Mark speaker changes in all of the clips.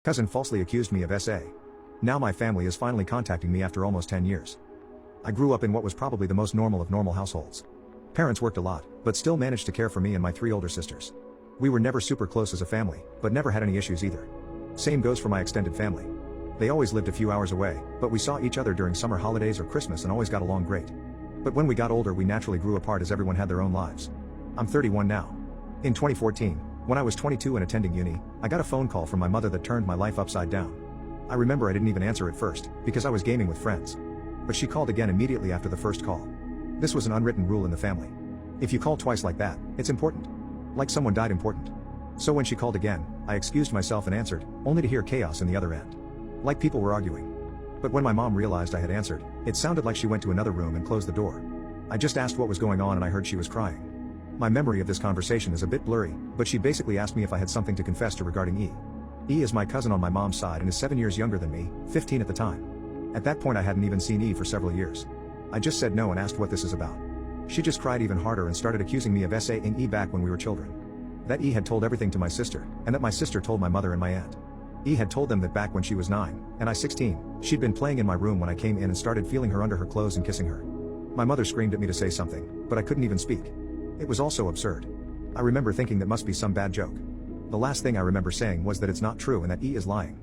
Speaker 1: Cousin falsely accused me of SA. Now my family is finally contacting me after almost 10 years. I grew up in what was probably the most normal of normal households. Parents worked a lot, but still managed to care for me and my 3 older sisters. We were never super close as a family, but never had any issues either. Same goes for my extended family. They always lived a few hours away, but we saw each other during summer holidays or Christmas and always got along great. But when we got older we naturally grew apart as everyone had their own lives. I'm 31 now. In 2014, when I was 22 and attending uni, I got a phone call from my mother that turned my life upside down. I remember I didn't even answer at first, because I was gaming with friends. But she called again immediately after the first call. This was an unwritten rule in the family. If you call twice like that, it's important. Like someone died important. So when she called again, I excused myself and answered, only to hear chaos in the other end. Like people were arguing. But when my mom realized I had answered, it sounded like she went to another room and closed the door. I just asked what was going on and I heard she was crying. My memory of this conversation is a bit blurry, but she basically asked me if I had something to confess to regarding E. E is my cousin on my mom's side and is 7 years younger than me, 15 at the time. At that point I hadn't even seen E for several years. I just said no and asked what this is about. She just cried even harder and started accusing me of SA-ing E back when we were children. That E had told everything to my sister, and that my sister told my mother and my aunt. E had told them that back when she was 9, and I 16, she'd been playing in my room when I came in and started feeling her under her clothes and kissing her. My mother screamed at me to say something, but I couldn't even speak. It was all so absurd. I remember thinking that must be some bad joke. The last thing I remember saying was that it's not true and that E is lying.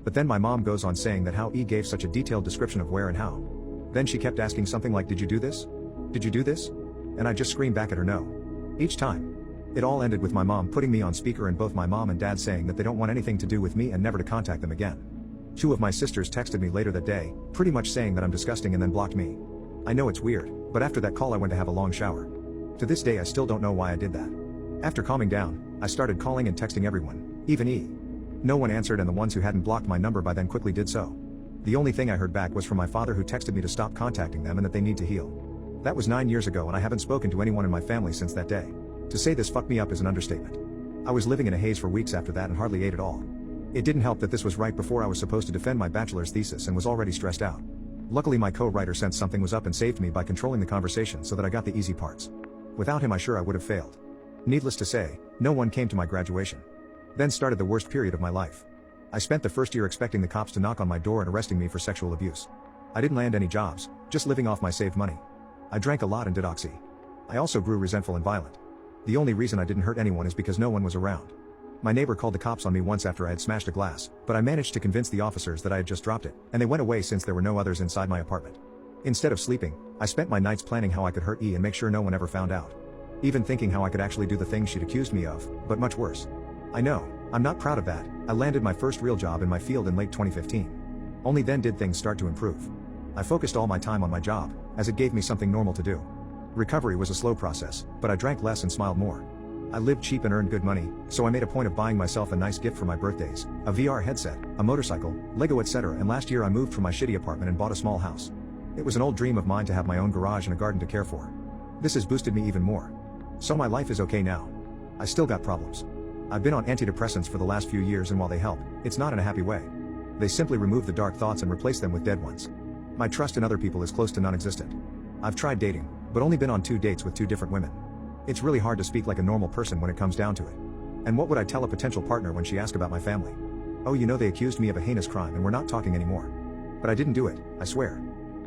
Speaker 1: But then my mom goes on saying that how E gave such a detailed description of where and how. Then she kept asking something like, did you do this? Did you do this? And I just screamed back at her no. Each time. It all ended with my mom putting me on speaker and both my mom and dad saying that they don't want anything to do with me and never to contact them again. 2 of my sisters texted me later that day, pretty much saying that I'm disgusting and then blocked me. I know it's weird, but after that call I went to have a long shower. To this day I still don't know why I did that. After calming down, I started calling and texting everyone, even E. No one answered and the ones who hadn't blocked my number by then quickly did so. The only thing I heard back was from my father who texted me to stop contacting them and that they need to heal. That was 9 years ago and I haven't spoken to anyone in my family since that day. To say this fucked me up is an understatement. I was living in a haze for weeks after that and hardly ate at all. It didn't help that this was right before I was supposed to defend my bachelor's thesis and was already stressed out. Luckily my co-writer sensed something was up and saved me by controlling the conversation so that I got the easy parts. Without him I would have failed. Needless to say, no one came to my graduation. Then started the worst period of my life. I spent the first year expecting the cops to knock on my door and arresting me for sexual abuse. I didn't land any jobs, just living off my saved money. I drank a lot and did oxy. I also grew resentful and violent. The only reason I didn't hurt anyone is because no one was around. My neighbor called the cops on me once after I had smashed a glass, but I managed to convince the officers that I had just dropped it, and they went away since there were no others inside my apartment. Instead of sleeping, I spent my nights planning how I could hurt E and make sure no one ever found out. Even thinking how I could actually do the things she'd accused me of, but much worse. I know, I'm not proud of that. I landed my first real job in my field in late 2015. Only then did things start to improve. I focused all my time on my job, as it gave me something normal to do. Recovery was a slow process, but I drank less and smiled more. I lived cheap and earned good money, so I made a point of buying myself a nice gift for my birthdays, a VR headset, a motorcycle, Lego etc. And last year I moved from my shitty apartment and bought a small house. It was an old dream of mine to have my own garage and a garden to care for. This has boosted me even more. So my life is okay now. I still got problems. I've been on antidepressants for the last few years and while they help, it's not in a happy way. They simply remove the dark thoughts and replace them with dead ones. My trust in other people is close to non-existent. I've tried dating, but only been on 2 dates with 2 different women. It's really hard to speak like a normal person when it comes down to it. And what would I tell a potential partner when she asked about my family? Oh, you know, they accused me of a heinous crime and we're not talking anymore. But I didn't do it, I swear.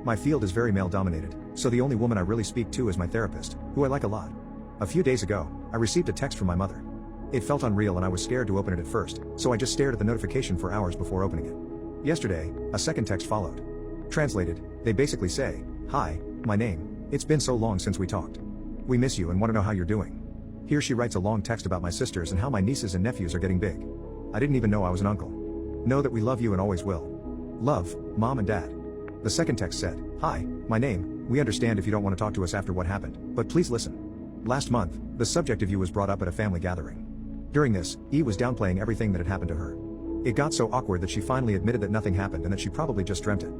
Speaker 1: My field is very male dominated, so the only woman I really speak to is my therapist, who I like a lot. A few days ago, I received a text from my mother. It felt unreal and I was scared to open it at first, so I just stared at the notification for hours before opening it. Yesterday, a second text followed. Translated, they basically say, "Hi, my name, it's been so long since we talked. We miss you and want to know how you're doing." Here she writes a long text about my sisters and how my nieces and nephews are getting big. I didn't even know I was an uncle. Know that we love you and always will. Love, Mom and Dad. The second text said, "Hi, my name, we understand if you don't want to talk to us after what happened, but please listen. Last month, the subject of you was brought up at a family gathering. During this, E was downplaying everything that had happened to her. It got so awkward that she finally admitted that nothing happened and that she probably just dreamt it.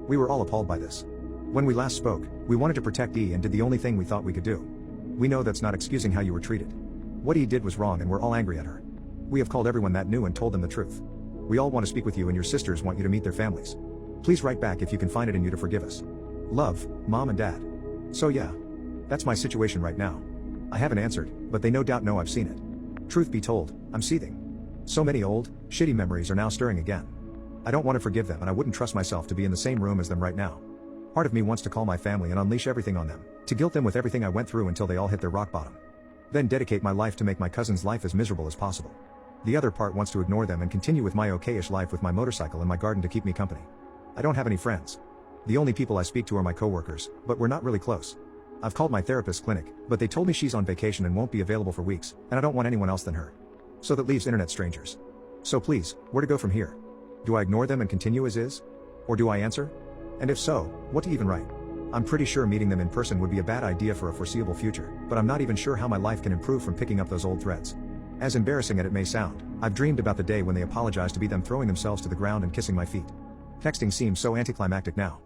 Speaker 1: We were all appalled by this. When we last spoke, we wanted to protect E and did the only thing we thought we could do. We know that's not excusing how you were treated. What E did was wrong and we're all angry at her. We have called everyone that knew and told them the truth. We all want to speak with you and your sisters want you to meet their families. Please write back if you can find it in you to forgive us. Love, Mom and Dad." So yeah. That's my situation right now. I haven't answered, but they no doubt know I've seen it. Truth be told, I'm seething. So many old, shitty memories are now stirring again. I don't want to forgive them and I wouldn't trust myself to be in the same room as them right now. Part of me wants to call my family and unleash everything on them, to guilt them with everything I went through until they all hit their rock bottom. Then dedicate my life to make my cousin's life as miserable as possible. The other part wants to ignore them and continue with my okay-ish life with my motorcycle and my garden to keep me company. I don't have any friends. The only people I speak to are my coworkers, but we're not really close. I've called my therapist's clinic, but they told me she's on vacation and won't be available for weeks, and I don't want anyone else than her. So that leaves internet strangers. So please, where to go from here? Do I ignore them and continue as is? Or do I answer? And if so, what to even write? I'm pretty sure meeting them in person would be a bad idea for a foreseeable future, but I'm not even sure how my life can improve from picking up those old threads. As embarrassing as it may sound, I've dreamed about the day when they apologize to be them throwing themselves to the ground and kissing my feet. Texting seems so anticlimactic now.